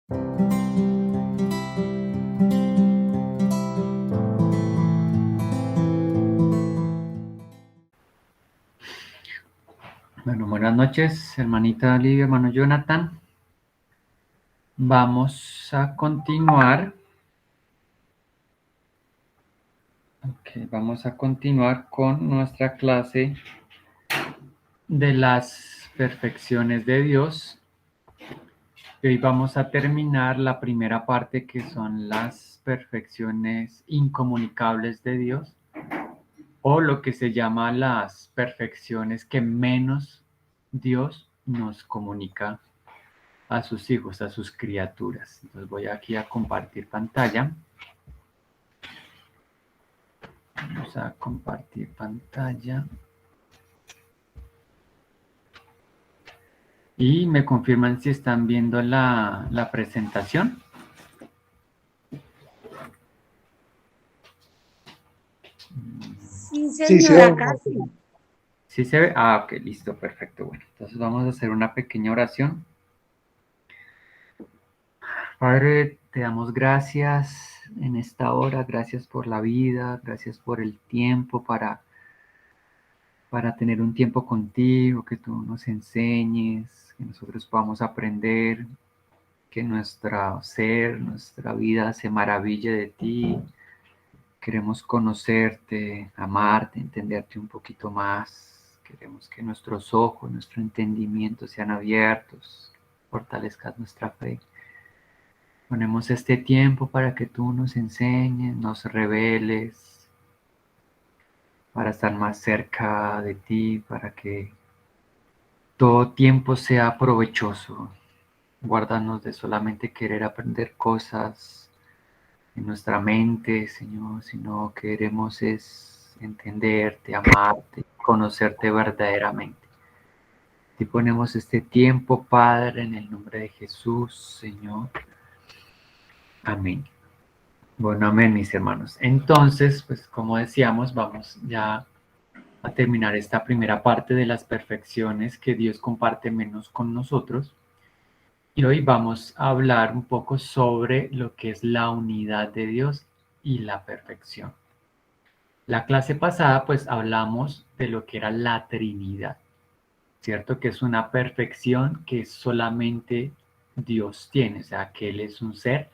Bueno, buenas noches, hermanita Olivia, hermano Jonathan. Vamos a continuar. Vamos a continuar con nuestra clase de las perfecciones de Dios. Y hoy vamos a terminar la primera parte, que son las perfecciones incomunicables de Dios, o lo que se llama las perfecciones que menos Dios nos comunica a sus hijos, a sus criaturas. Entonces voy aquí a compartir pantalla. Vamos a compartir pantalla. Y me confirman si están viendo la presentación. Sí, Sí, sí, señora, casi. ¿Sí se ve? Ah, ok, listo, perfecto. Bueno, entonces vamos a hacer una pequeña oración. Padre, te damos gracias en esta hora, gracias por la vida, gracias por el tiempo para tener un tiempo contigo, que tú nos enseñes, que nosotros podamos aprender, que nuestro ser, nuestra vida se maraville de ti. Queremos conocerte, amarte, entenderte un poquito más. Queremos que nuestros ojos, nuestro entendimiento sean abiertos, fortalezcas nuestra fe. Ponemos este tiempo para que tú nos enseñes, nos reveles, para estar más cerca de ti, para que todo tiempo sea provechoso. Guárdanos de solamente querer aprender cosas en nuestra mente, Señor, sino queremos es entenderte, amarte, conocerte verdaderamente. Te ponemos este tiempo, Padre, en el nombre de Jesús, Señor. Amén. Bueno, amén, mis hermanos. Entonces, pues como decíamos, vamos ya a terminar esta primera parte de las perfecciones que Dios comparte menos con nosotros. Y hoy vamos a hablar un poco sobre lo que es la unidad de Dios y la perfección. La clase pasada pues hablamos de lo que era la Trinidad, ¿cierto? Que es una perfección que solamente Dios tiene, o sea, que Él es un ser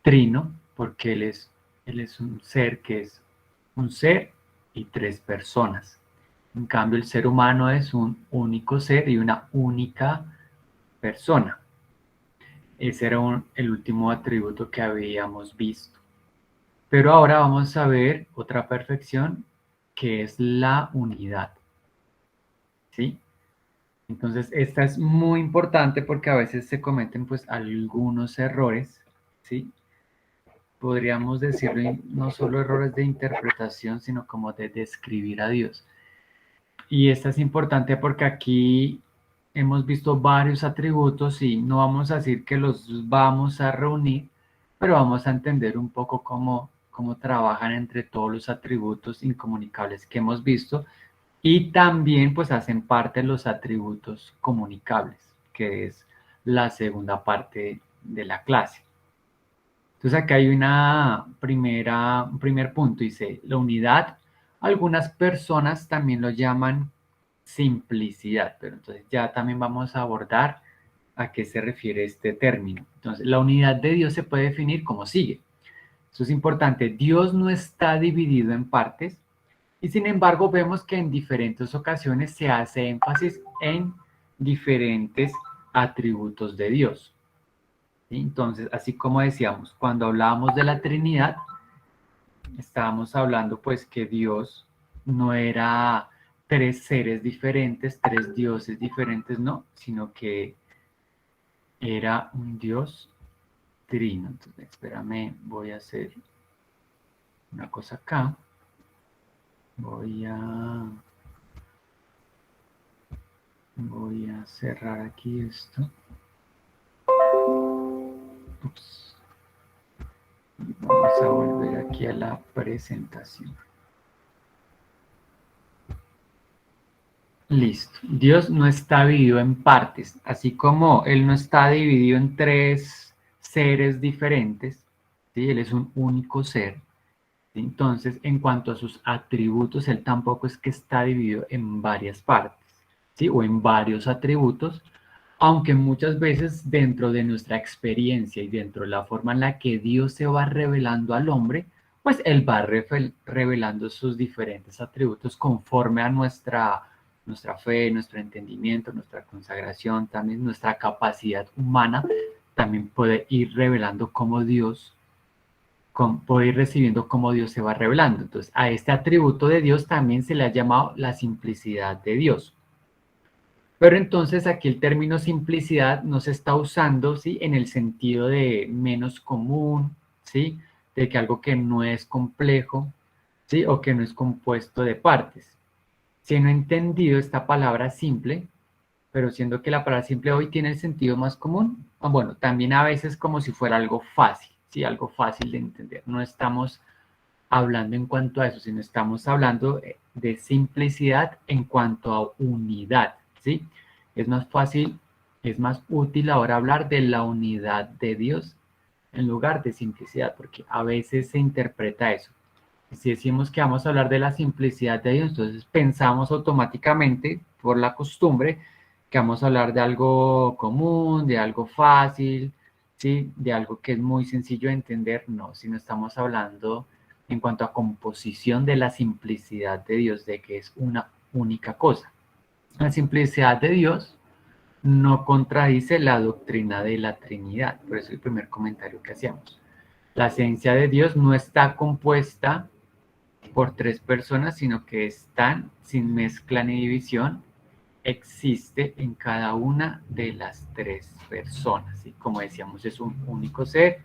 trino, porque Él es un ser que es un ser y tres personas. En cambio, el ser humano es un único ser y una única persona. Ese era el último atributo que habíamos visto. Pero ahora vamos a ver otra perfección que es la unidad. ¿Sí? Entonces, esta es muy importante porque a veces se cometen pues algunos errores, ¿sí? Podríamos decirlo, no solo errores de interpretación, sino como de describir a Dios. Y esta es importante porque aquí hemos visto varios atributos y no vamos a decir que los vamos a reunir, pero vamos a entender un poco cómo trabajan entre todos los atributos incomunicables que hemos visto y también pues hacen parte de los atributos comunicables, que es la segunda parte de la clase. Entonces acá hay un primer punto, dice la unidad. Algunas personas también lo llaman simplicidad, pero entonces ya también vamos a abordar a qué se refiere este término. Entonces, la unidad de Dios se puede definir como sigue. Eso es importante. Dios no está dividido en partes y sin embargo vemos que en diferentes ocasiones se hace énfasis en diferentes atributos de Dios. ¿Sí? Entonces, así como decíamos, cuando hablábamos de la Trinidad, estábamos hablando pues que Dios no era tres seres diferentes, tres dioses diferentes, no, sino que era un Dios trino. Entonces, espérame, voy a hacer una cosa acá. Voy a cerrar aquí esto. Ups. Y vamos a volver aquí a la presentación. Listo. Dios no está dividido en partes, así como Él no está dividido en tres seres diferentes, ¿sí? Él es un único ser. Entonces, en cuanto a sus atributos, él tampoco es que está dividido en varias partes, ¿sí? O en varios atributos, aunque muchas veces dentro de nuestra experiencia y dentro de la forma en la que Dios se va revelando al hombre, pues Él va revelando sus diferentes atributos conforme a nuestra fe, nuestro entendimiento, nuestra consagración, también nuestra capacidad humana, también puede ir revelando cómo Dios puede ir recibiendo cómo Dios se va revelando. Entonces, a este atributo de Dios también se le ha llamado la simplicidad de Dios. Pero entonces aquí el término simplicidad no se está usando, ¿sí? En el sentido de menos común, ¿sí? De que algo que no es complejo, ¿sí? O que no es compuesto de partes. Si no he entendido esta palabra simple, pero siendo que la palabra simple hoy tiene el sentido más común, bueno, también a veces como si fuera algo fácil, ¿sí? Algo fácil de entender. No estamos hablando en cuanto a eso, sino estamos hablando de simplicidad en cuanto a unidad, ¿sí? Es más fácil, es más útil ahora hablar de la unidad de Dios en lugar de simplicidad, porque a veces se interpreta eso. Si decimos que vamos a hablar de la simplicidad de Dios, entonces pensamos automáticamente, por la costumbre, que vamos a hablar de algo común, de algo fácil, ¿sí? De algo que es muy sencillo de entender. No, sino estamos hablando en cuanto a composición de la simplicidad de Dios, de que es una única cosa. La simplicidad de Dios no contradice la doctrina de la Trinidad, por eso el primer comentario que hacíamos. La esencia de Dios no está compuesta por tres personas, sino que están sin mezcla ni división, existe en cada una de las tres personas. Y como decíamos, es un único ser,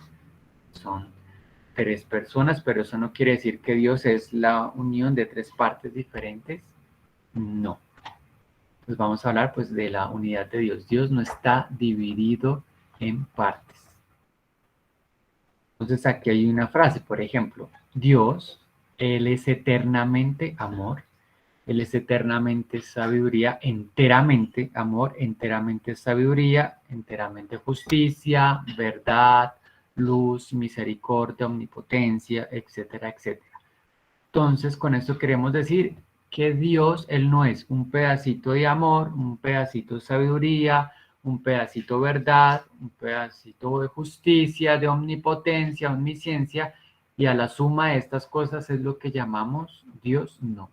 son tres personas, pero eso no quiere decir que Dios es la unión de tres partes diferentes. No. Pues vamos a hablar pues de la unidad de Dios. Dios no está dividido en partes. Entonces aquí hay una frase, por ejemplo, Dios, Él es eternamente amor, Él es eternamente sabiduría, enteramente amor, enteramente sabiduría, enteramente justicia, verdad, luz, misericordia, omnipotencia, etcétera, etcétera. Entonces, con esto queremos decir que Dios, Él no es un pedacito de amor, un pedacito de sabiduría, un pedacito de verdad, un pedacito de justicia, de omnipotencia, omnisciencia, y a la suma de estas cosas es lo que llamamos Dios. No.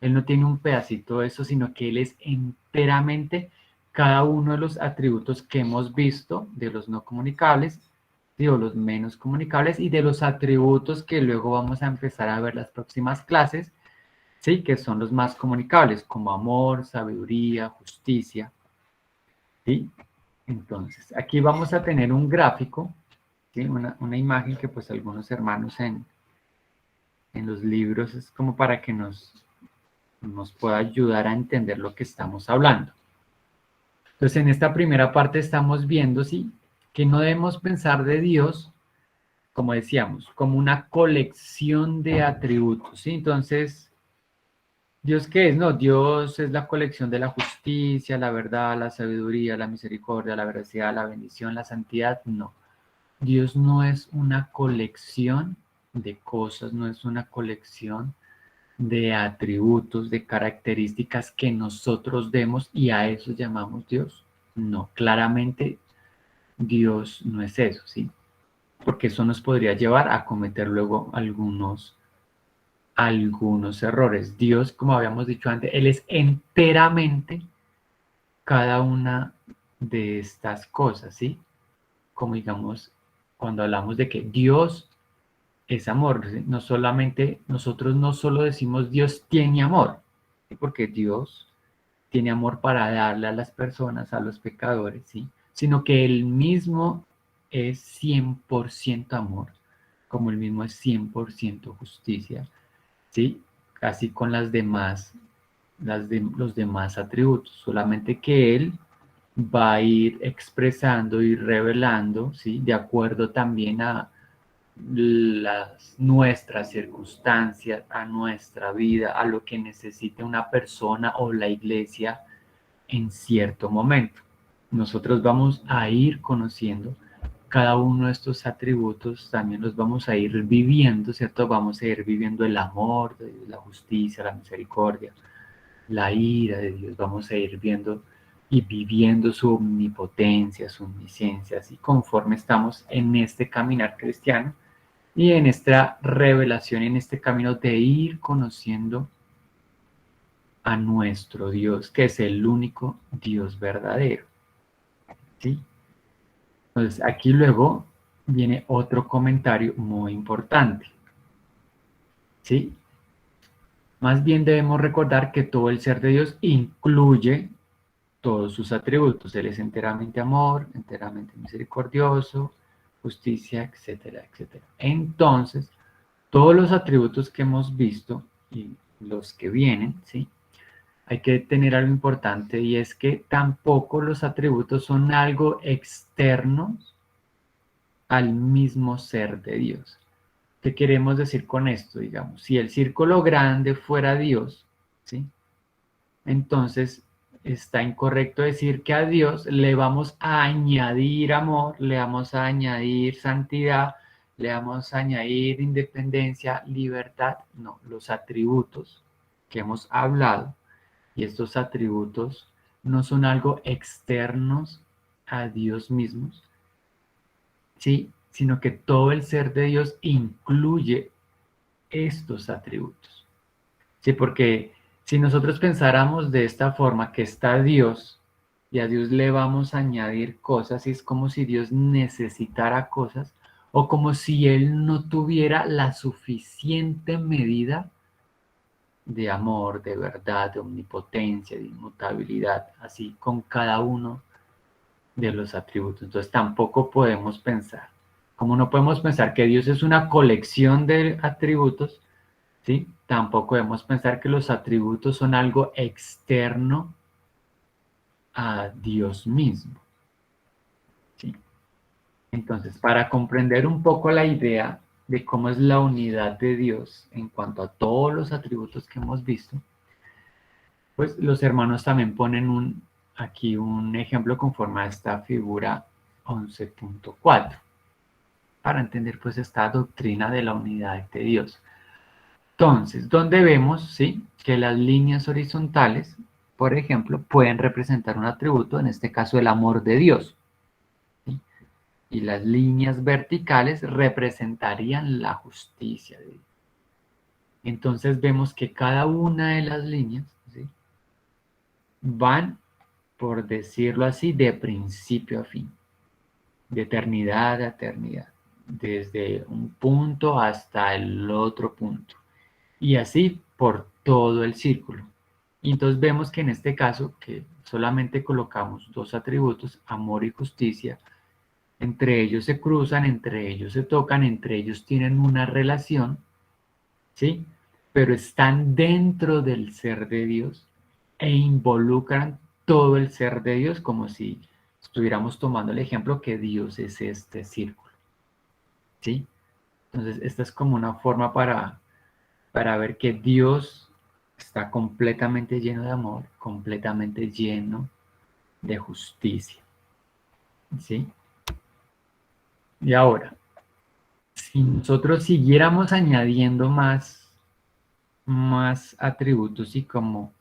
Él no tiene un pedacito de eso, sino que Él es enteramente cada uno de los atributos que hemos visto, de los no comunicables, digo, los menos comunicables, y de los atributos que luego vamos a empezar a ver las próximas clases, ¿sí? Que son los más comunicables, como amor, sabiduría, justicia, ¿sí? Entonces, aquí vamos a tener un gráfico, ¿sí? Una imagen que pues algunos hermanos en los libros es como para que nos pueda ayudar a entender lo que estamos hablando. Entonces, en esta primera parte estamos viendo, ¿sí? Que no debemos pensar de Dios, como decíamos, como una colección de atributos, ¿sí? Entonces, ¿Dios qué es? No, Dios es la colección de la justicia, la verdad, la sabiduría, la misericordia, la veracidad, la bendición, la santidad. No, Dios no es una colección de cosas, no es una colección de atributos, de características que nosotros demos y a eso llamamos Dios. No, claramente Dios no es eso, ¿sí? Porque eso nos podría llevar a cometer luego algunos errores. Dios, como habíamos dicho antes, Él es enteramente cada una de estas cosas, ¿sí? Como digamos, cuando hablamos de que Dios es amor, ¿sí? No solamente, nosotros no solo decimos Dios tiene amor, ¿sí? Porque Dios tiene amor para darle a las personas, a los pecadores, ¿sí? Sino que Él mismo es 100% amor, como Él mismo es 100% justicia, ¿sí? Así con las demás, los demás atributos, solamente que Él va a ir expresando y revelando, ¿sí? De acuerdo también a nuestras circunstancias, a nuestra vida, a lo que necesite una persona o la iglesia en cierto momento. Nosotros vamos a ir conociendo cada uno de estos atributos también los vamos a ir viviendo, ¿cierto? Vamos a ir viviendo el amor, la justicia, la misericordia, la ira de Dios, vamos a ir viendo y viviendo su omnipotencia, su omnisciencia, así conforme estamos en este caminar cristiano y en esta revelación, en este camino de ir conociendo a nuestro Dios, que es el único Dios verdadero, ¿sí? Entonces, aquí luego viene otro comentario muy importante, ¿sí? Más bien debemos recordar que todo el ser de Dios incluye todos sus atributos. Él es enteramente amor, enteramente misericordioso, justicia, etcétera, etcétera. Entonces, todos los atributos que hemos visto y los que vienen, ¿sí? Hay que tener algo importante y es que tampoco los atributos son algo externo al mismo ser de Dios. ¿Qué queremos decir con esto? Digamos, si el círculo grande fuera Dios, ¿sí? Entonces está incorrecto decir que a Dios le vamos a añadir amor, le vamos a añadir santidad, le vamos a añadir independencia, libertad. No, los atributos que hemos hablado y estos atributos no son algo externos a Dios mismos, ¿sí? Sino que todo el ser de Dios incluye estos atributos. Sí, porque si nosotros pensáramos de esta forma que está Dios y a Dios le vamos a añadir cosas, y es como si Dios necesitara cosas o como si Él no tuviera la suficiente medida de amor, de verdad, de omnipotencia, de inmutabilidad, así con cada uno de los atributos. Entonces tampoco podemos pensar, como no podemos pensar que Dios es una colección de atributos, ¿sí? Tampoco debemos pensar que los atributos son algo externo a Dios mismo, ¿sí? Entonces, para comprender un poco la idea de cómo es la unidad de Dios en cuanto a todos los atributos que hemos visto, pues los hermanos también ponen aquí un ejemplo conforme a esta figura 11.4 para entender pues esta doctrina de la unidad de Dios. Entonces, donde vemos, ¿sí?, que las líneas horizontales, por ejemplo, pueden representar un atributo, en este caso el amor de Dios, ¿sí? Y las líneas verticales representarían la justicia de Dios. Entonces vemos que cada una de las líneas, ¿sí?, van, por decirlo así, de principio a fin, de eternidad a eternidad, desde un punto hasta el otro punto, y así por todo el círculo. Y entonces vemos que en este caso, que solamente colocamos dos atributos, amor y justicia, entre ellos se cruzan, entre ellos se tocan, entre ellos tienen una relación, ¿sí? Pero están dentro del ser de Dios e involucran todo el ser de Dios, como si estuviéramos tomando el ejemplo que Dios es este círculo, ¿sí? Entonces, esta es como una forma para ver que Dios está completamente lleno de amor, completamente lleno de justicia, ¿sí? Y ahora, si nosotros siguiéramos añadiendo más atributos y como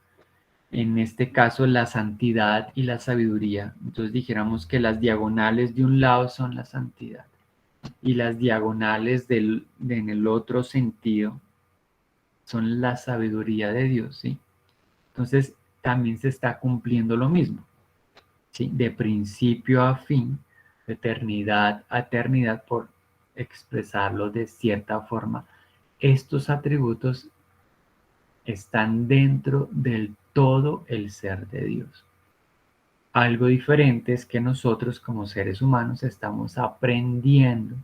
en este caso la santidad y la sabiduría, entonces dijéramos que las diagonales de un lado son la santidad y las diagonales en el otro sentido son la sabiduría de Dios, ¿sí? Entonces también se está cumpliendo lo mismo, ¿sí? De principio a fin, de eternidad a eternidad, por expresarlo de cierta forma, estos atributos están dentro del todo el ser de Dios. Algo diferente es que nosotros como seres humanos estamos aprendiendo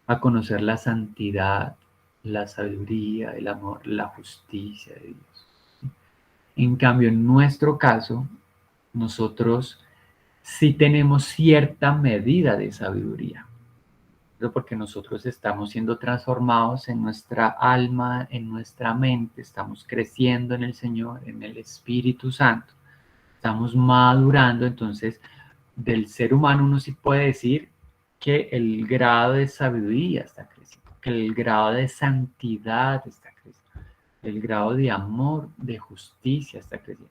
a conocer la santidad, la sabiduría, el amor, la justicia de Dios. En cambio, en nuestro caso, nosotros sí tenemos cierta medida de sabiduría, pero porque nosotros estamos siendo transformados en nuestra alma, en nuestra mente, estamos creciendo en el Señor, en el Espíritu Santo, estamos madurando. Entonces del ser humano uno sí puede decir que el grado de sabiduría está creciendo, que el grado de santidad está creciendo, el grado de amor, de justicia está creciendo.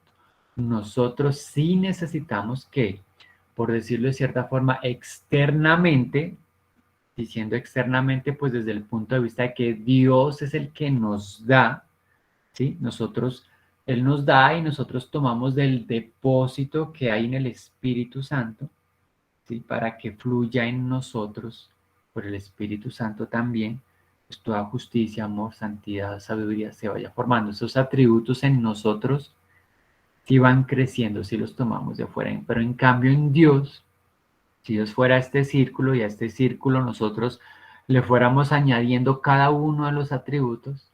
Nosotros sí necesitamos que, por decirlo de cierta forma, externamente, diciendo externamente, pues desde el punto de vista de que Dios es el que nos da, ¿sí? Él nos da y nosotros tomamos del depósito que hay en el Espíritu Santo, ¿sí? Para que fluya en nosotros, por el Espíritu Santo también, pues toda justicia, amor, santidad, sabiduría se vaya formando. Esos atributos en nosotros sí van creciendo, si los tomamos de afuera, pero en cambio en Dios, si Dios fuera este círculo y a este círculo nosotros le fuéramos añadiendo cada uno de los atributos,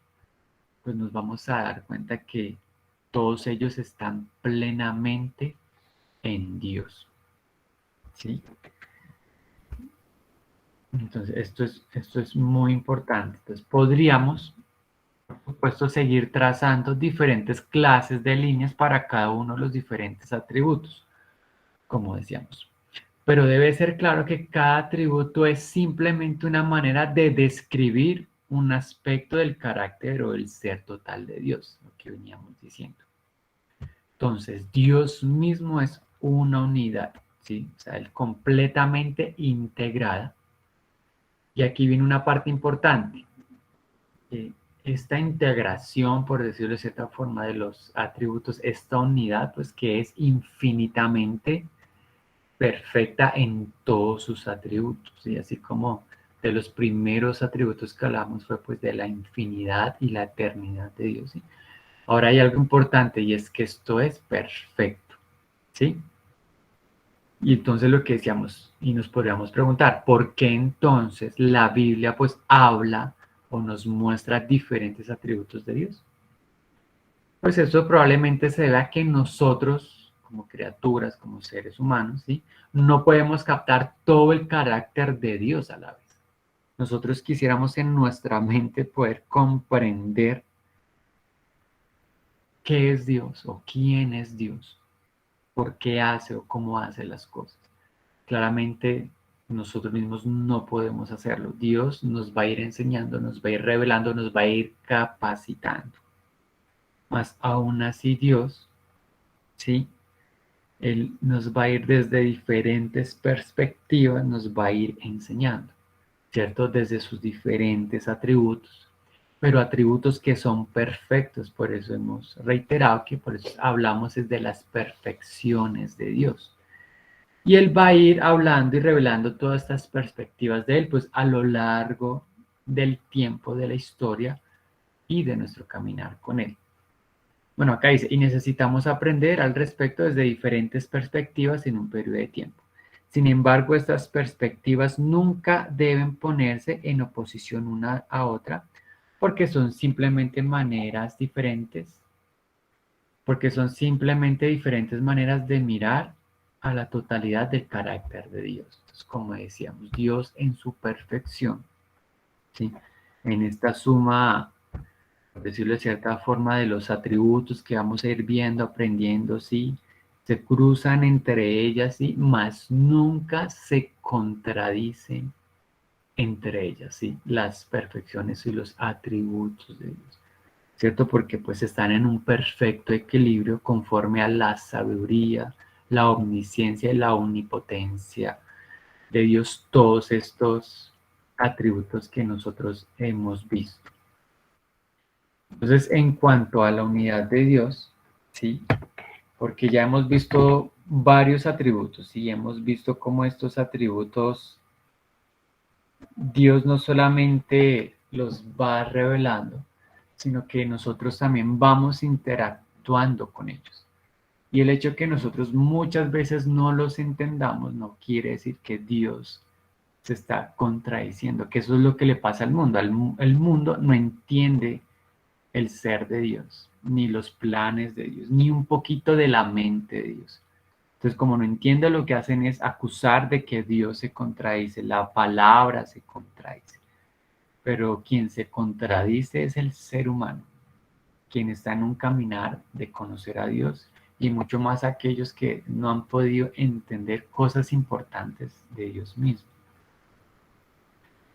pues nos vamos a dar cuenta que todos ellos están plenamente en Dios, ¿sí? Entonces, esto es muy importante. Entonces, podríamos, por supuesto, seguir trazando diferentes clases de líneas para cada uno de los diferentes atributos, como decíamos. Pero debe ser claro que cada atributo es simplemente una manera de describir un aspecto del carácter o del ser total de Dios, lo que veníamos diciendo. Entonces, Dios mismo es una unidad, ¿sí? O sea, Él completamente integrada. Y aquí viene una parte importante. Esta integración, por decirlo de cierta forma, de los atributos, esta unidad, pues que es infinitamente perfecta en todos sus atributos, y así como de los primeros atributos que hablamos fue pues de la infinidad y la eternidad de Dios, ¿sí? Ahora hay algo importante y es que esto es perfecto, ¿sí? Y entonces lo que decíamos, y nos podríamos preguntar, ¿por qué entonces la Biblia pues habla o nos muestra diferentes atributos de Dios? Pues eso probablemente se debe a que nosotros, como criaturas, como seres humanos, ¿sí? No podemos captar todo el carácter de Dios a la vez. Nosotros quisiéramos en nuestra mente poder comprender qué es Dios o quién es Dios, por qué hace o cómo hace las cosas. Claramente nosotros mismos no podemos hacerlo. Dios nos va a ir enseñando, nos va a ir revelando, nos va a ir capacitando. Más aún así Dios, ¿sí? Él nos va a ir desde diferentes perspectivas, nos va a ir enseñando, ¿cierto? Desde sus diferentes atributos, pero atributos que son perfectos. Por eso hemos reiterado que por eso hablamos es de las perfecciones de Dios. Y Él va a ir hablando y revelando todas estas perspectivas de Él, pues a lo largo del tiempo, de la historia y de nuestro caminar con Él. Bueno, acá dice, y necesitamos aprender al respecto desde diferentes perspectivas en un periodo de tiempo. Sin embargo, estas perspectivas nunca deben ponerse en oposición una a otra, porque son simplemente maneras diferentes, porque son simplemente diferentes maneras de mirar a la totalidad del carácter de Dios. Entonces, como decíamos, Dios en su perfección, ¿sí? En esta suma, por decirlo de cierta forma, de los atributos que vamos a ir viendo, aprendiendo, sí, se cruzan entre ellas, sí, mas nunca se contradicen entre ellas, sí, las perfecciones y los atributos de Dios, ¿cierto? Porque pues están en un perfecto equilibrio conforme a la sabiduría, la omnisciencia y la omnipotencia de Dios, todos estos atributos que nosotros hemos visto. Entonces, en cuanto a la unidad de Dios, ¿sí? Porque ya hemos visto varios atributos y hemos visto cómo estos atributos Dios no solamente los va revelando, sino que nosotros también vamos interactuando con ellos. Y el hecho de que nosotros muchas veces no los entendamos no quiere decir que Dios se está contradiciendo, que eso es lo que le pasa al mundo. El mundo no entiende el ser de Dios, ni los planes de Dios, ni un poquito de la mente de Dios. Entonces, como no entiende, lo que hacen es acusar de que Dios se contradice, la palabra se contradice. Pero quien se contradice es el ser humano, quien está en un caminar de conocer a Dios y mucho más aquellos que no han podido entender cosas importantes de Dios mismo.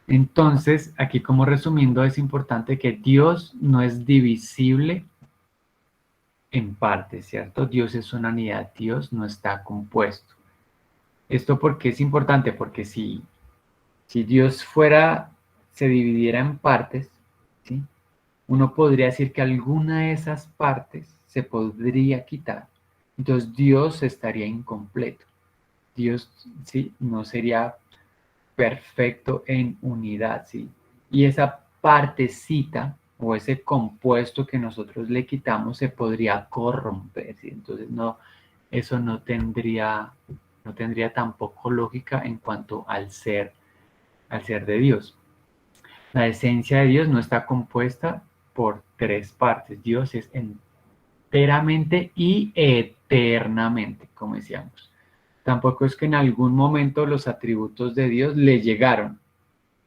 Entonces, aquí como resumiendo, es importante que Dios no es divisible en partes, ¿cierto? Dios es una unidad, Dios no está compuesto. ¿Esto por qué es importante? Porque si Dios fuera, se dividiera en partes, ¿sí? Uno podría decir que alguna de esas partes se podría quitar. Entonces Dios estaría incompleto. Dios, ¿sí? No sería perfecto en unidad, ¿sí? Y esa partecita o ese compuesto que nosotros le quitamos se podría corromper, ¿sí? Entonces no, eso no tendría tampoco lógica en cuanto al ser de Dios. La esencia de Dios no está compuesta por tres partes. Dios es enteramente y eternamente, como decíamos. Tampoco es que en algún momento los atributos de Dios le llegaron.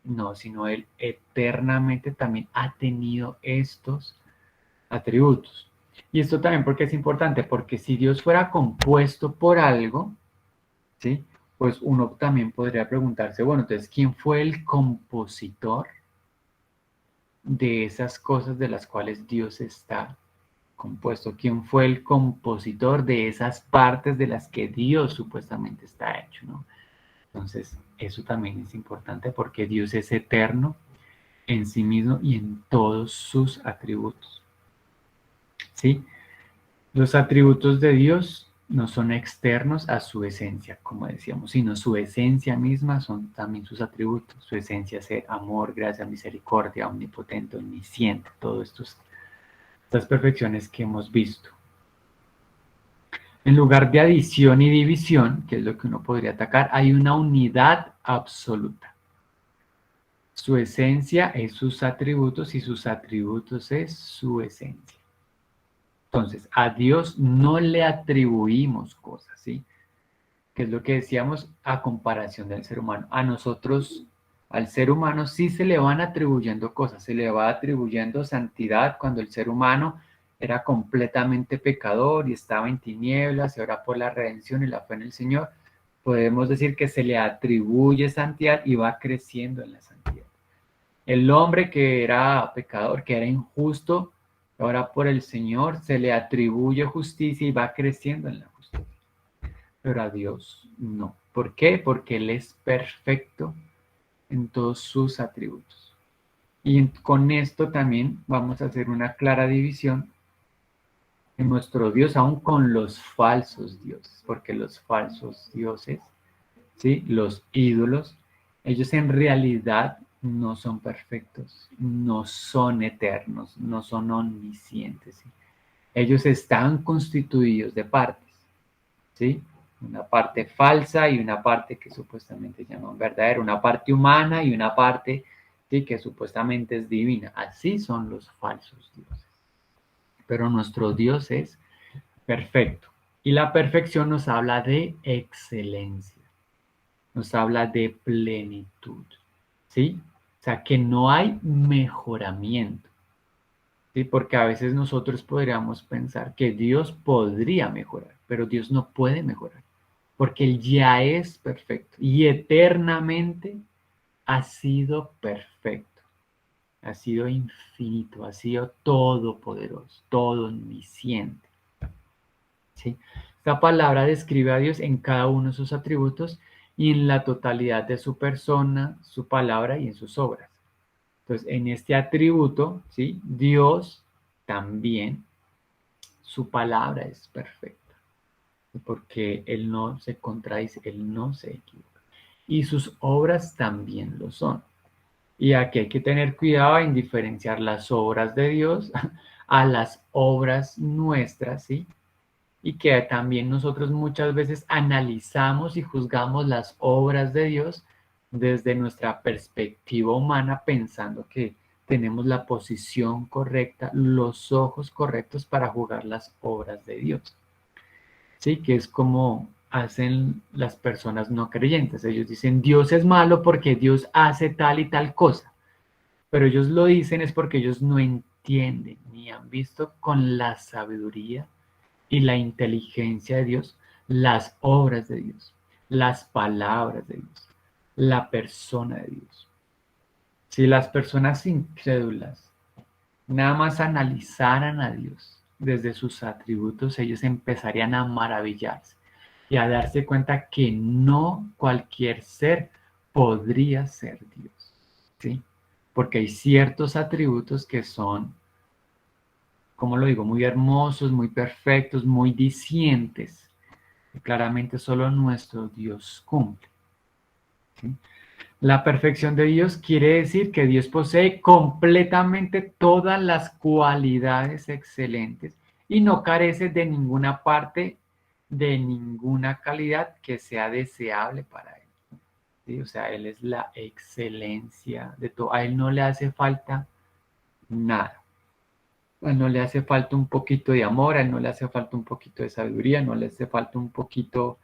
No, sino Él eternamente también ha tenido estos atributos. Y esto también porque es importante, porque si Dios fuera compuesto por algo, ¿sí? Pues uno también podría preguntarse, bueno, entonces, ¿quién fue el compositor de esas cosas de las cuales Dios está compuesto? ¿Quién fue el compositor de esas partes de las que Dios supuestamente está hecho, ¿no? Entonces, eso también es importante porque Dios es eterno en sí mismo y en todos sus atributos, ¿sí? Los atributos de Dios no son externos a su esencia, como decíamos, sino su esencia misma son también sus atributos. Su esencia es ser amor, gracia, misericordia, omnipotente, omnisciente, todas estas perfecciones que hemos visto. En lugar de adición y división, que es lo que uno podría atacar, hay una unidad absoluta. Su esencia es sus atributos y sus atributos es su esencia. Entonces, a Dios no le atribuimos cosas, ¿sí? Que es lo que decíamos a comparación del ser humano. A nosotros, al ser humano, sí se le van atribuyendo cosas, se le va atribuyendo santidad cuando el ser humano era completamente pecador y estaba en tinieblas y ahora por la redención y la fe en el Señor, podemos decir que se le atribuye santidad y va creciendo en la santidad. El hombre que era pecador, que era injusto, ahora por el Señor se le atribuye justicia y va creciendo en la justicia. Pero a Dios no. ¿Por qué? Porque Él es perfecto en todos sus atributos. Y con esto también vamos a hacer una clara división en nuestro Dios, aún con los falsos dioses, porque los falsos dioses, ¿sí? Los ídolos, ellos en realidad no son perfectos, no son eternos, no son omniscientes, ¿sí? Ellos están constituidos de partes, ¿sí? Una parte falsa y una parte que supuestamente llaman verdadera, una parte humana y una parte, ¿sí? Que supuestamente es divina. Así son los falsos dioses. Pero nuestro Dios es perfecto. Y la perfección nos habla de excelencia, nos habla de plenitud, ¿sí? O sea, que no hay mejoramiento, ¿sí? Porque a veces nosotros podríamos pensar que Dios podría mejorar, pero Dios no puede mejorar, porque Él ya es perfecto y eternamente ha sido perfecto, ha sido infinito, ha sido todopoderoso, todo omnisciente, ¿sí? Esta palabra describe a Dios en cada uno de sus atributos y en la totalidad de su persona, su palabra y en sus obras. Entonces, en este atributo, ¿sí? Dios también, su palabra es perfecta, porque Él no se contradice, Él no se equivoca. Y sus obras también lo son. Y aquí hay que tener cuidado en diferenciar las obras de Dios a las obras nuestras, ¿sí? Y que también nosotros muchas veces analizamos y juzgamos las obras de Dios desde nuestra perspectiva humana, pensando que tenemos la posición correcta, los ojos correctos para juzgar las obras de Dios. Sí, que es como hacen las personas no creyentes. Ellos dicen, Dios es malo porque Dios hace tal y tal cosa. Pero ellos lo dicen es porque ellos no entienden ni han visto con la sabiduría y la inteligencia de Dios, las obras de Dios, las palabras de Dios, la persona de Dios. Si las personas incrédulas nada más analizaran a Dios desde sus atributos, ellos empezarían a maravillarse y a darse cuenta que no cualquier ser podría ser Dios, ¿sí? Porque hay ciertos atributos que son, como lo digo, muy hermosos, muy perfectos, muy dicientes, que claramente solo nuestro Dios cumple, ¿sí? La perfección de Dios quiere decir que Dios posee completamente todas las cualidades excelentes y no carece de ninguna parte, de ninguna calidad que sea deseable para Él, ¿sí? O sea, Él es la excelencia de todo. A Él no le hace falta nada. A Él no le hace falta un poquito de amor, a Él no le hace falta un poquito de sabiduría, no le hace falta un poquito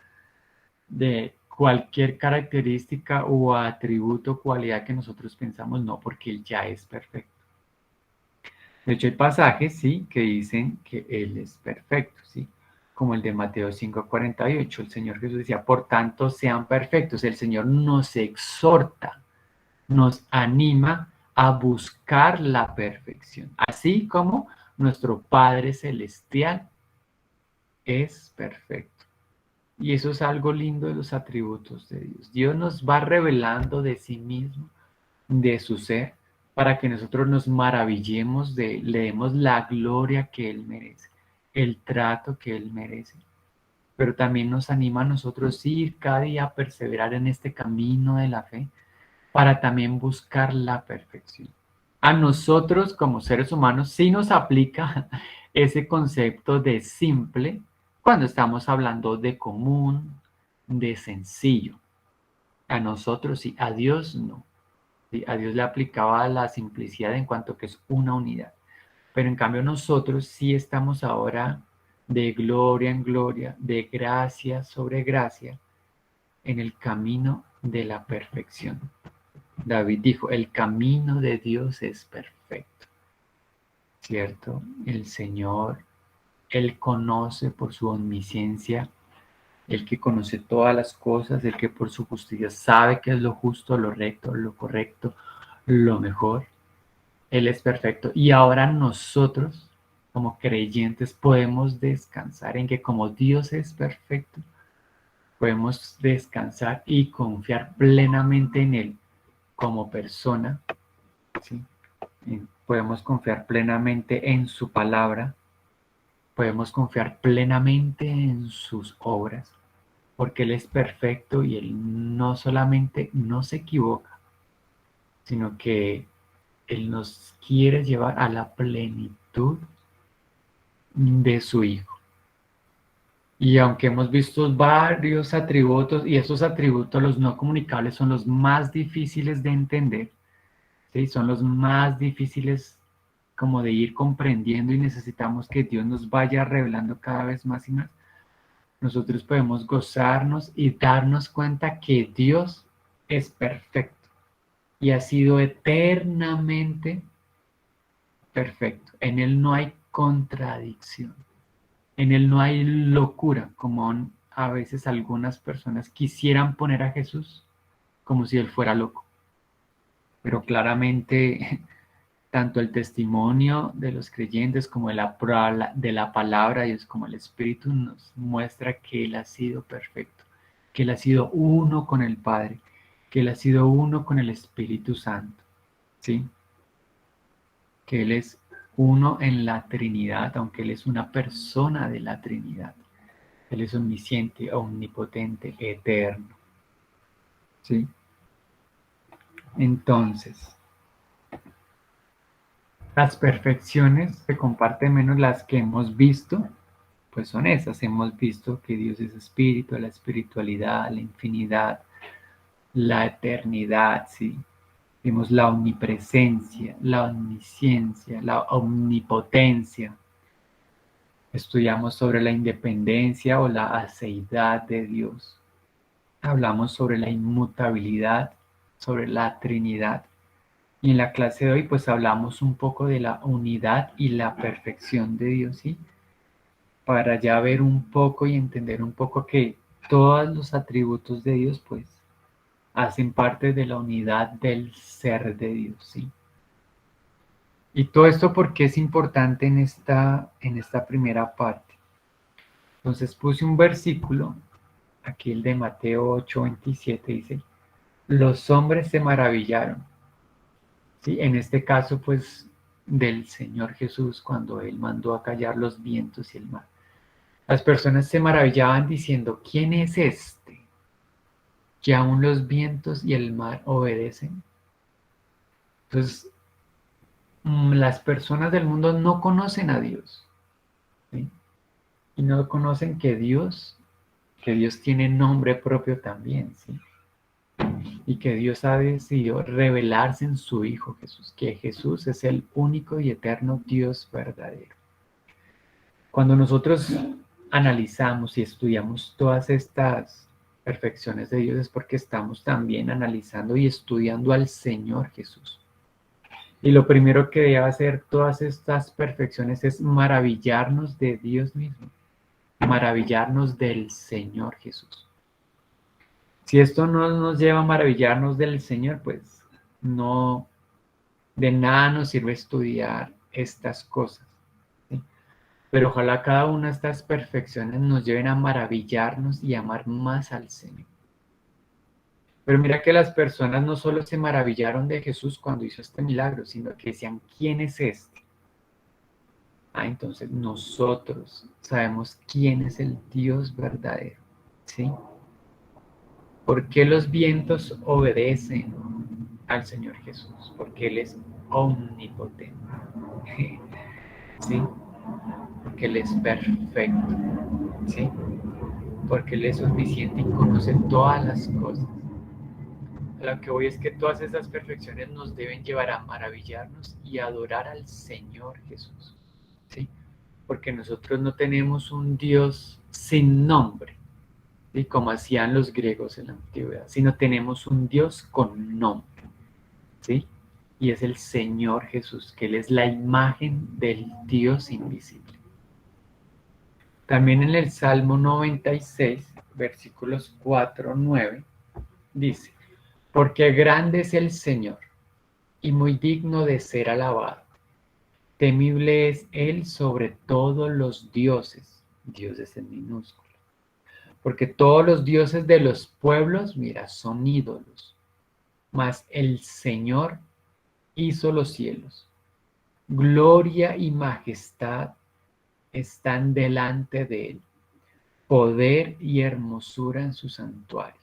de cualquier característica o atributo, cualidad que nosotros pensamos, no, porque Él ya es perfecto. De hecho, hay pasajes, sí, que dicen que Él es perfecto, sí, como el de Mateo 5:48. El Señor Jesús decía, por tanto, sean perfectos. El Señor nos exhorta, nos anima a buscar la perfección, así como nuestro Padre Celestial es perfecto. Y eso es algo lindo de los atributos de Dios. Dios nos va revelando de sí mismo, de su ser, para que nosotros nos maravillemos de, le demos la gloria que Él merece, el trato que Él merece. Pero también nos anima a nosotros ir cada día a perseverar en este camino de la fe, para también buscar la perfección. A nosotros como seres humanos sí nos aplica ese concepto de simple cuando estamos hablando de común, de sencillo. A nosotros sí, a Dios no. Sí, a Dios le aplicaba la simplicidad en cuanto que es una unidad. Pero en cambio nosotros sí estamos ahora de gloria en gloria, de gracia sobre gracia, en el camino de la perfección. David dijo, el camino de Dios es perfecto, ¿cierto? El Señor, Él conoce por su omnisciencia, el que conoce todas las cosas, el que por su justicia sabe qué es lo justo, lo recto, lo correcto, lo mejor. Él es perfecto. Y ahora nosotros, como creyentes, podemos descansar en que como Dios es perfecto, podemos descansar y confiar plenamente en Él como persona, ¿sí? Podemos confiar plenamente en su palabra, podemos confiar plenamente en sus obras, porque Él es perfecto y Él no solamente no se equivoca, sino que Él nos quiere llevar a la plenitud de su Hijo. Y aunque hemos visto varios atributos, y esos atributos, los no comunicables, son los más difíciles de entender, ¿sí? Son los más difíciles como de ir comprendiendo y necesitamos que Dios nos vaya revelando cada vez más y más. Nosotros podemos gozarnos y darnos cuenta que Dios es perfecto y ha sido eternamente perfecto. En Él no hay contradicción, en Él no hay locura, como a veces algunas personas quisieran poner a Jesús como si Él fuera loco. Pero claramente tanto el testimonio de los creyentes como de la palabra de Dios, como el Espíritu nos muestra que Él ha sido perfecto, que Él ha sido uno con el Padre, que Él ha sido uno con el Espíritu Santo, ¿sí? Que Él es uno en la Trinidad, aunque Él es una persona de la Trinidad. Él es omnisciente, omnipotente, eterno, ¿sí? Entonces, las perfecciones se comparten menos las que hemos visto, pues son esas. Hemos visto que Dios es espíritu, la espiritualidad, la infinidad, la eternidad, ¿sí? Vimos la omnipresencia, la omnisciencia, la omnipotencia. Estudiamos sobre la independencia o la aceidad de Dios. Hablamos sobre la inmutabilidad, sobre la Trinidad. Y en la clase de hoy pues hablamos un poco de la unidad y la perfección de Dios, ¿sí? Para ya ver un poco y entender un poco que todos los atributos de Dios pues hacen parte de la unidad del ser de Dios, ¿sí? Y todo esto porque es importante en esta primera parte. Entonces puse un versículo, aquí el de Mateo 8:27 dice, los hombres se maravillaron, ¿sí? En este caso, pues, del Señor Jesús cuando Él mandó a callar los vientos y el mar. Las personas se maravillaban diciendo, ¿quién es este? Que aún los vientos y el mar obedecen. Entonces, las personas del mundo no conocen a Dios, ¿sí? Y no conocen que Dios tiene nombre propio también, ¿sí? Y que Dios ha decidido revelarse en su Hijo Jesús, que Jesús es el único y eterno Dios verdadero. Cuando nosotros analizamos y estudiamos todas estas perfecciones de Dios es porque estamos también analizando y estudiando al Señor Jesús. Y lo primero que debe hacer todas estas perfecciones es maravillarnos de Dios mismo, maravillarnos del Señor Jesús. Si esto no nos lleva a maravillarnos del Señor, pues no, de nada nos sirve estudiar estas cosas, ¿sí? Pero ojalá cada una de estas perfecciones nos lleven a maravillarnos y amar más al Señor. Pero mira que las personas no solo se maravillaron de Jesús cuando hizo este milagro, sino que decían, ¿quién es este? Entonces nosotros sabemos quién es el Dios verdadero, ¿sí? ¿Por qué los vientos obedecen al Señor Jesús? Porque Él es omnipotente, ¿sí? Porque Él es perfecto, ¿sí? Porque Él es omnisciente y conoce todas las cosas. A lo que voy es que todas esas perfecciones nos deben llevar a maravillarnos y adorar al Señor Jesús, ¿sí? Porque nosotros no tenemos un Dios sin nombre, ¿sí? Como hacían los griegos en la antigüedad, sino tenemos un Dios con nombre, ¿sí? Y es el Señor Jesús, que Él es la imagen del Dios invisible. También en el Salmo 96, versículos 4-9, dice, porque grande es el Señor y muy digno de ser alabado. Temible es Él sobre todos los dioses, dioses en minúsculo, porque todos los dioses de los pueblos, mira, son ídolos, mas el Señor hizo los cielos. Gloria y majestad están delante de Él, poder y hermosura en su santuario.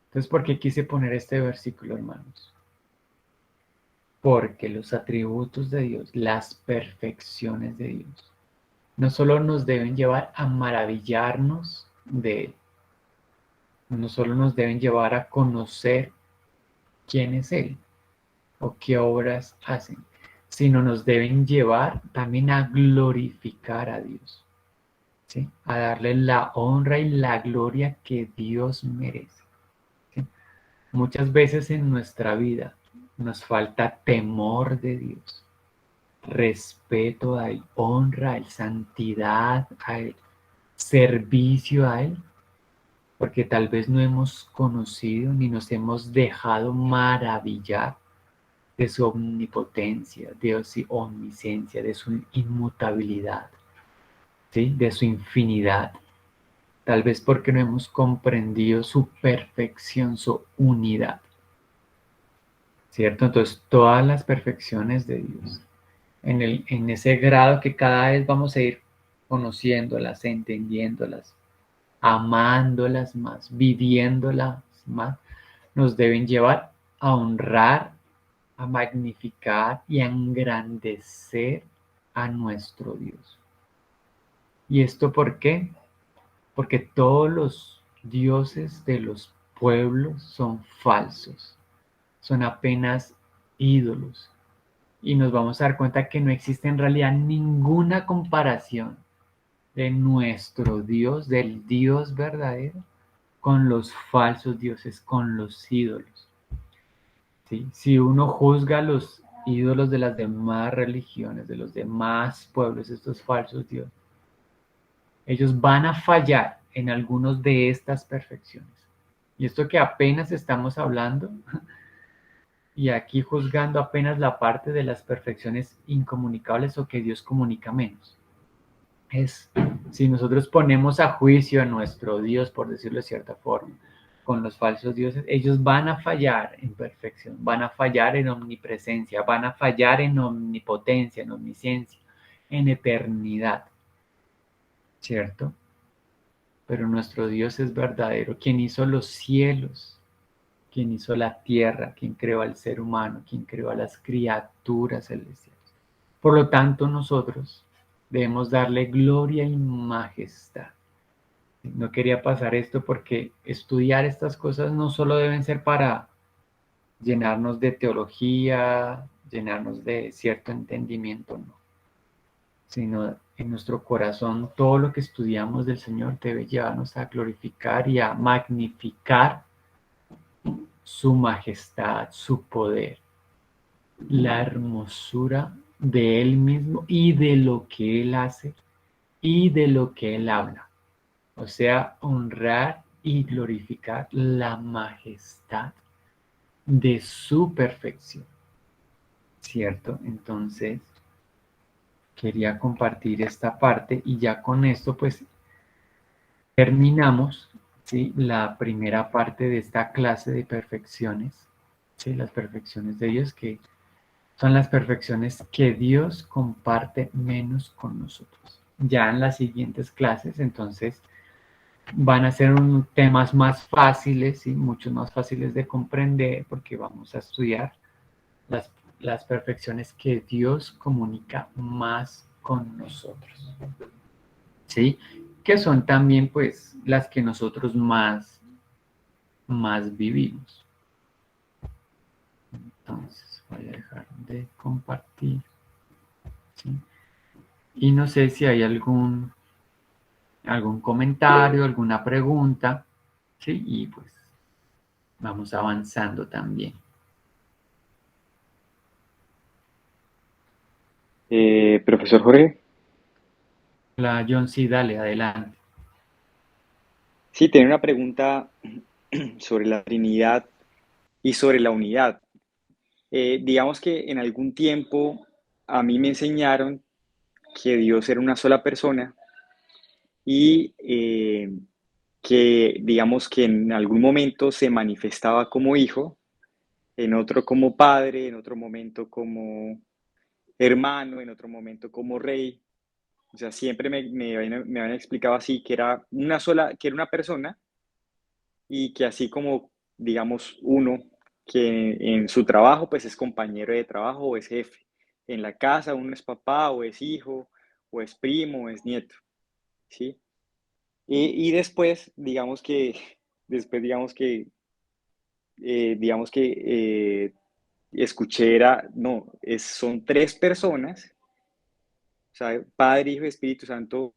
Entonces, ¿por qué quise poner este versículo, hermanos? Porque los atributos de Dios, las perfecciones de Dios, no solo nos deben llevar a maravillarnos de Él, no solo nos deben llevar a conocer quién es Él o qué obras hacen, sino nos deben llevar también a glorificar a Dios, ¿sí? A darle la honra y la gloria que Dios merece, ¿sí? Muchas veces en nuestra vida nos falta temor de Dios, respeto a Él, honra a Él, santidad a Él, servicio a Él, porque tal vez no hemos conocido ni nos hemos dejado maravillar de su omnipotencia, de su omnisciencia, de su inmutabilidad, ¿sí? De su infinidad. Tal vez porque no hemos comprendido su perfección, su unidad, ¿cierto? Entonces, todas las perfecciones de Dios, en ese grado que cada vez vamos a ir conociéndolas, entendiéndolas, amándolas más, viviéndolas más, nos deben llevar a honrar, a magnificar y a engrandecer a nuestro Dios. ¿Y esto por qué? Porque todos los dioses de los pueblos son falsos, son apenas ídolos. Y nos vamos a dar cuenta que no existe en realidad ninguna comparación de nuestro Dios, del Dios verdadero, con los falsos dioses, con los ídolos, ¿sí? Si uno juzga a los ídolos de las demás religiones, de los demás pueblos, estos falsos dioses, ellos van a fallar en algunos de estas perfecciones. Y esto que apenas estamos hablando, y aquí juzgando apenas la parte de las perfecciones incomunicables o que Dios comunica menos. Es, si nosotros ponemos a juicio a nuestro Dios, por decirlo de cierta forma, con los falsos dioses, ellos van a fallar en perfección, van a fallar en omnipresencia, van a fallar en omnipotencia, en omnisciencia, en eternidad, ¿cierto? Pero nuestro Dios es verdadero, quien hizo los cielos, quien hizo la tierra, quien creó al ser humano, quien creó a las criaturas celestiales. Por lo tanto, nosotros debemos darle gloria y majestad. No quería pasar esto porque estudiar estas cosas no solo deben ser para llenarnos de teología, llenarnos de cierto entendimiento, no, sino en nuestro corazón todo lo que estudiamos del Señor debe llevarnos a glorificar y a magnificar su majestad, su poder, la hermosura de Él mismo y de lo que Él hace y de lo que Él habla. O sea, honrar y glorificar la majestad de su perfección, ¿cierto? Entonces, quería compartir esta parte y ya con esto, pues, terminamos, ¿sí? La primera parte de esta clase de perfecciones, ¿sí? Las perfecciones de Dios, que son las perfecciones que Dios comparte menos con nosotros. Ya en las siguientes clases, entonces, van a ser temas más fáciles y mucho más fáciles de comprender porque vamos a estudiar las, las perfecciones que Dios comunica más con nosotros, ¿sí? Que son también pues las que nosotros más vivimos. Entonces voy a dejar de compartir, ¿sí? Y no sé si hay algún comentario, alguna pregunta, ¿sí? Y pues vamos avanzando también. Profesor Jorge, La John, sí, dale, adelante. sí, tenía una pregunta sobre la Trinidad y sobre la unidad. Digamos que en algún tiempo a mí me enseñaron que Dios era una sola persona y que digamos que en algún momento se manifestaba como hijo, en otro como padre, en otro momento como hermano, en otro momento como rey. O sea, siempre me habían explicado así, que era una sola, que era una persona y que así como, digamos, uno que en su trabajo pues es compañero de trabajo o es jefe, en la casa uno es papá o es hijo o es primo o es nieto, ¿sí? Y después, digamos que escuché era, no, son tres personas, o sea, Padre, Hijo y Espíritu Santo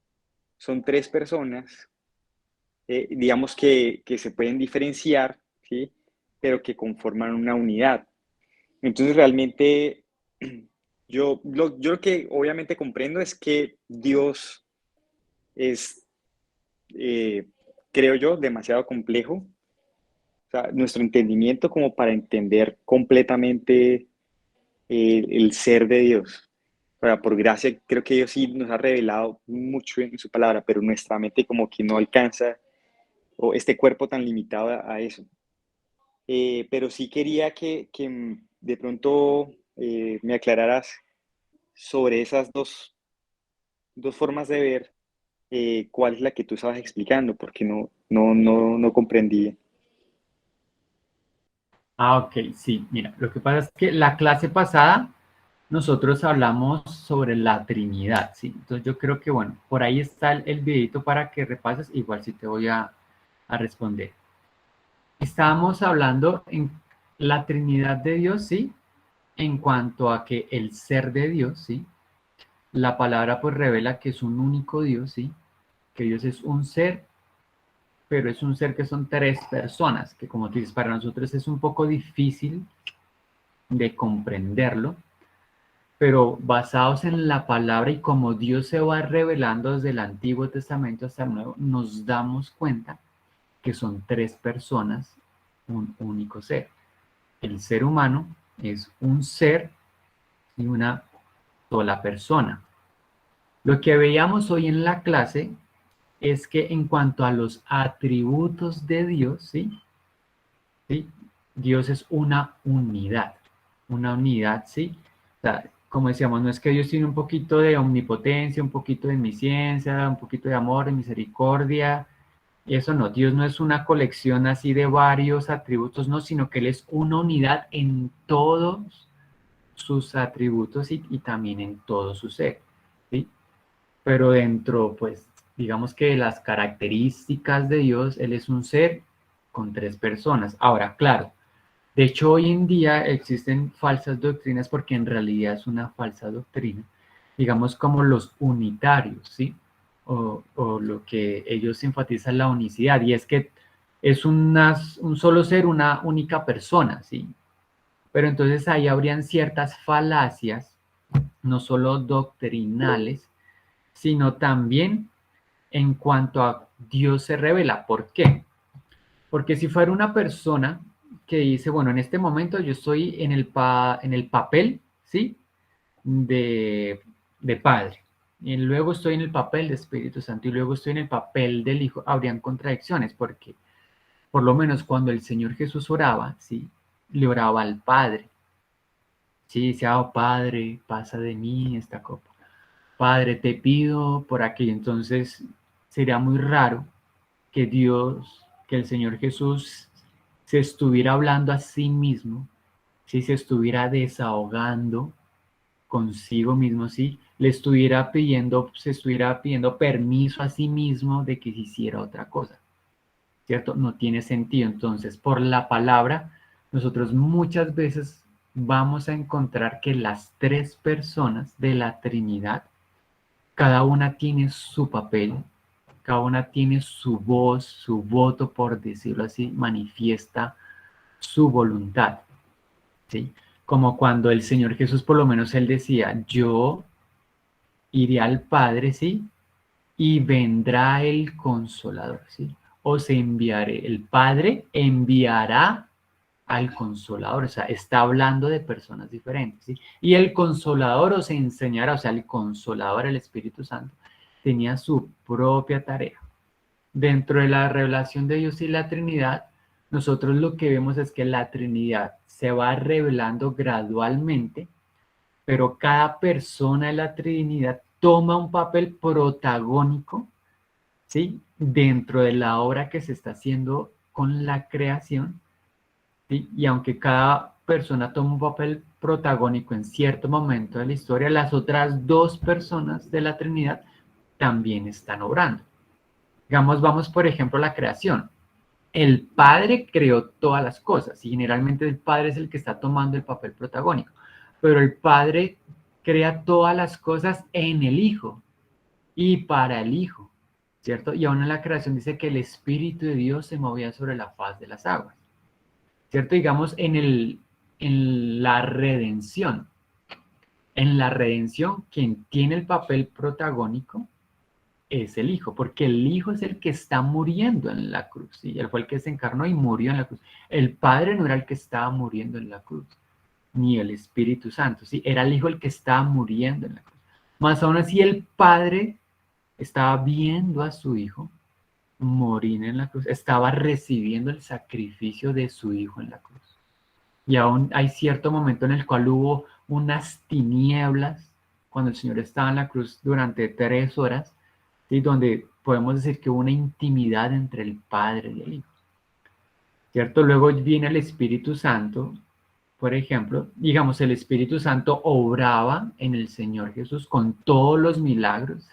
son tres personas, digamos que se pueden diferenciar, ¿sí? Pero que conforman una unidad. Entonces, realmente, yo lo que obviamente comprendo es que Dios es, eh, creo yo, demasiado complejo. O sea, nuestro entendimiento como para entender completamente el ser de Dios. Ahora, por gracia, creo que Dios sí nos ha revelado mucho en su palabra, pero nuestra mente como que no alcanza, o este cuerpo tan limitado a eso. Pero sí quería que de pronto me aclararas sobre esas dos formas de ver, cuál es la que tú estabas explicando, porque no comprendí. Ah, ok, sí, mira, lo que pasa es que la clase pasada nosotros hablamos sobre la Trinidad, ¿sí? Entonces yo creo que, bueno, por ahí está el videito para que repases, igual sí te voy a responder. Estábamos hablando en la Trinidad de Dios, ¿sí? En cuanto a que el ser de Dios, ¿sí? La palabra pues revela que es un único Dios, ¿sí? Que Dios es un ser, pero es un ser que son tres personas, que como tú dices, para nosotros es un poco difícil de comprenderlo, pero basados en la palabra y como Dios se va revelando desde el Antiguo Testamento hasta el Nuevo, nos damos cuenta que son tres personas, un único ser. El ser humano es un ser y una sola persona. Lo que veíamos hoy en la clase es que en cuanto a los atributos de Dios, ¿sí? ¿Sí? Dios es una unidad, ¿sí? O sea, como decíamos, no es que Dios tiene un poquito de omnipotencia, un poquito de omnisciencia, un poquito de amor, de misericordia, y eso no, Dios no es una colección así de varios atributos, no, sino que Él es una unidad en todos sus atributos y también en todo su ser, ¿sí? Pero dentro, pues, digamos que de las características de Dios, Él es un ser con tres personas. Ahora, claro, de hecho, hoy en día existen falsas doctrinas porque en realidad es una falsa doctrina, digamos como los unitarios, ¿sí? O lo que ellos enfatizan la unicidad, y es que es un solo ser, una única persona, ¿sí? Pero entonces ahí habrían ciertas falacias, no solo doctrinales, sino también en cuanto a Dios se revela. ¿Por qué? Porque si fuera una persona que dice, bueno, en este momento yo estoy en el papel, ¿sí? De, de padre. Y luego estoy en el papel de Espíritu Santo y luego estoy en el papel del Hijo, habrían contradicciones porque por lo menos cuando el Señor Jesús oraba, ¿sí? Le oraba al Padre. Sí, decía, oh Padre, pasa de mí esta copa. Padre, te pido por aquello. Entonces sería muy raro que Dios, que el Señor Jesús se estuviera hablando a sí mismo, si se estuviera desahogando consigo mismo, si le estuviera pidiendo, se estuviera pidiendo permiso a sí mismo de que se hiciera otra cosa, ¿cierto? No tiene sentido. Entonces, por la palabra, nosotros muchas veces vamos a encontrar que las tres personas de la Trinidad, cada una tiene su papel, cada una tiene su voz, su voto, por decirlo así, manifiesta su voluntad, ¿sí? Como cuando el Señor Jesús, por lo menos él decía, yo iré al Padre, ¿sí? Y vendrá el Consolador, ¿sí? Os enviaré, el Padre enviará al Consolador, o sea, está hablando de personas diferentes, ¿sí? Y el Consolador os enseñará, o sea, el Consolador, el Espíritu Santo, tenía su propia tarea. Dentro de la revelación de Dios y la Trinidad, nosotros lo que vemos es que la Trinidad se va revelando gradualmente, pero cada persona de la Trinidad toma un papel protagónico, ¿sí? Dentro de la obra que se está haciendo con la creación, ¿sí? Y aunque cada persona toma un papel protagónico en cierto momento de la historia, las otras dos personas de la Trinidad también están obrando. Digamos, vamos por ejemplo a la creación. El Padre creó todas las cosas y generalmente el Padre es el que está tomando el papel protagónico, pero el Padre crea todas las cosas en el Hijo y para el Hijo, ¿cierto? Y aún en la creación dice que el Espíritu de Dios se movía sobre la faz de las aguas, ¿cierto? Digamos, en la redención. En la redención, quien tiene el papel protagónico es el Hijo, porque el Hijo es el que está muriendo en la cruz, ¿sí? Él fue el que se encarnó y murió en la cruz. El Padre no era el que estaba muriendo en la cruz, ni el Espíritu Santo, ¿sí? Era el Hijo el que estaba muriendo en la cruz. Más aún así, el Padre estaba viendo a su Hijo morir en la cruz, estaba recibiendo el sacrificio de su Hijo en la cruz. Y aún hay cierto momento en el cual hubo unas tinieblas cuando el Señor estaba en la cruz durante 3 horas, ¿sí? Donde podemos decir que hubo una intimidad entre el Padre y el Hijo, ¿cierto? Luego viene el Espíritu Santo, por ejemplo, digamos, el Espíritu Santo obraba en el Señor Jesús con todos los milagros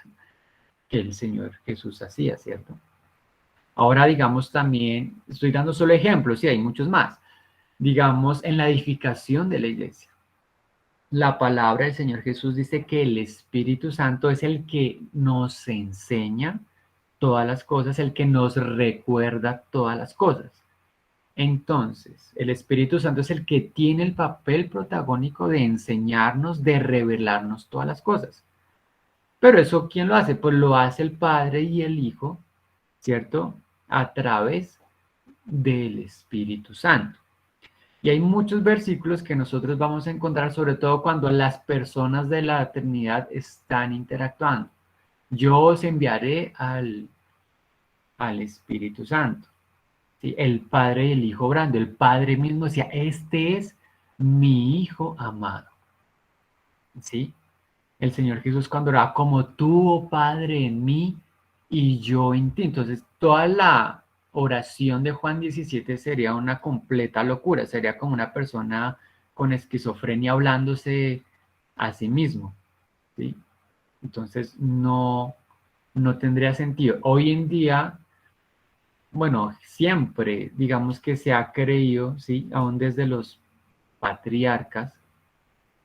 que el Señor Jesús hacía, ¿cierto? Ahora, digamos, también, estoy dando solo ejemplos, y hay muchos más, digamos, en la edificación de la iglesia. La palabra del Señor Jesús dice que el Espíritu Santo es el que nos enseña todas las cosas, el que nos recuerda todas las cosas. Entonces, el Espíritu Santo es el que tiene el papel protagónico de enseñarnos, de revelarnos todas las cosas. Pero eso, ¿quién lo hace? Pues lo hace el Padre y el Hijo, ¿cierto? A través del Espíritu Santo. Y hay muchos versículos que nosotros vamos a encontrar, sobre todo cuando las personas de la Trinidad están interactuando. Yo os enviaré al Espíritu Santo. ¿Sí? El Padre y el Hijo obrando. El Padre mismo decía, este es mi Hijo amado. ¿Sí? El Señor Jesús cuando oraba, como tú, oh Padre, en mí y yo en ti. Entonces, toda la oración de Juan 17 sería una completa locura. Sería como una persona con esquizofrenia hablándose a sí mismo. ¿Sí? Entonces, no tendría sentido. Hoy en día, bueno, siempre, digamos que se ha creído, ¿sí? Aún desde los patriarcas,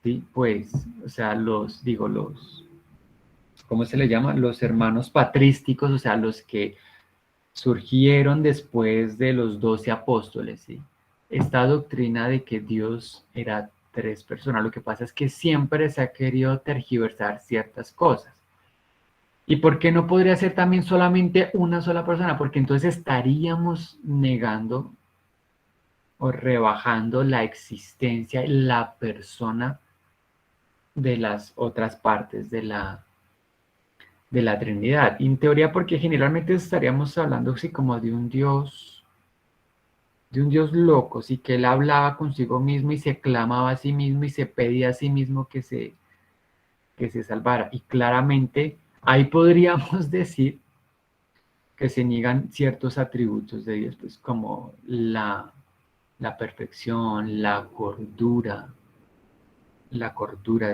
¿sí? Pues, o sea, ¿cómo se le llama? Los hermanos patrísticos, o sea, los que surgieron después de los 12 apóstoles, ¿sí? Esta doctrina de que Dios era tres personas, lo que pasa es que siempre se ha querido tergiversar ciertas cosas. ¿Y por qué no podría ser también solamente una sola persona? Porque entonces estaríamos negando o rebajando la existencia, la persona de las otras partes de la Trinidad. Y en teoría, porque generalmente estaríamos hablando así como de un Dios loco, sí, que él hablaba consigo mismo y se clamaba a sí mismo y se pedía a sí mismo que se salvara. Y claramente ahí podríamos decir que se niegan ciertos atributos de Dios, pues como la perfección, la cordura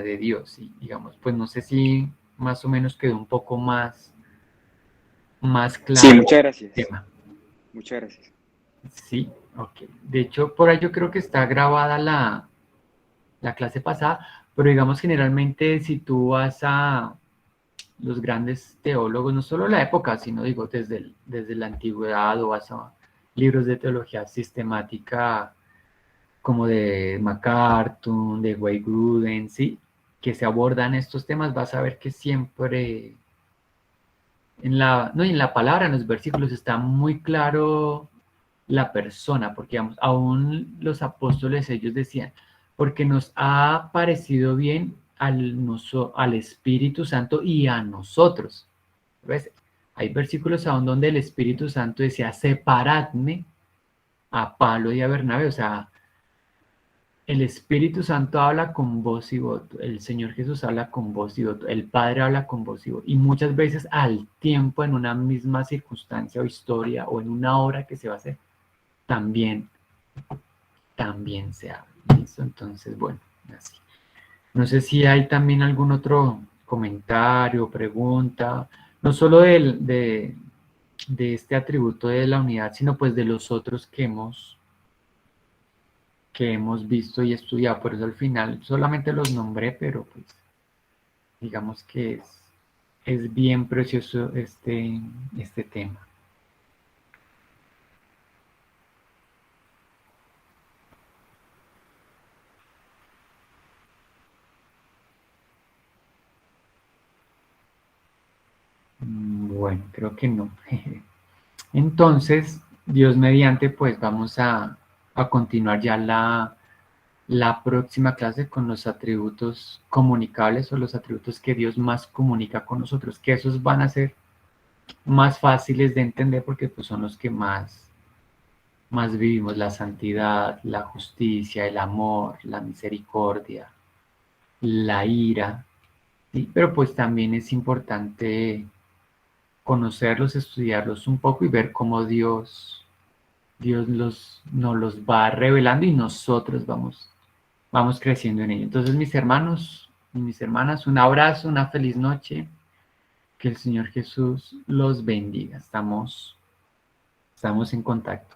de Dios, y digamos, pues no sé si más o menos quedó un poco más Sí, claro muchas el gracias. tema. Muchas gracias. Sí, ok. De hecho, por ahí yo creo que está grabada la clase pasada, pero digamos generalmente si tú vas a los grandes teólogos, no solo la época, sino digo desde la antigüedad o vas a libros de teología sistemática como de MacArthur, de Wayne Grudem, ¿sí? Que se abordan estos temas, vas a ver que siempre no, en la palabra, en los versículos está muy claro la persona, porque digamos, aún los apóstoles ellos decían, porque nos ha parecido bien al Espíritu Santo y a nosotros. ¿Ves? Hay versículos aún donde el Espíritu Santo decía, separadme a Pablo y a Bernabé, o sea, el Espíritu Santo habla con voz y voto, el Señor Jesús habla con voz y voto, el Padre habla con voz y voto, y muchas veces al tiempo en una misma circunstancia o historia o en una obra que se va a hacer, también, también se habla. ¿Listo? Entonces, bueno, así. No sé si hay también algún otro comentario, pregunta, no solo de este atributo de la unidad, sino pues de los otros que hemos visto y estudiado. Por eso al final solamente los nombré, pero pues digamos que es bien precioso este tema. Bueno, creo que no. Entonces, Dios mediante, pues vamos a continuar ya la próxima clase con los atributos comunicables o los atributos que Dios más comunica con nosotros, que esos van a ser más fáciles de entender porque pues, son los que más vivimos: la santidad, la justicia, el amor, la misericordia, la ira, ¿sí? Pero pues también es importante conocerlos, estudiarlos un poco y ver cómo Dios nos los va revelando y nosotros vamos creciendo en ello. Entonces, mis hermanos y mis hermanas, un abrazo, una feliz noche, que el Señor Jesús los bendiga. Estamos en contacto.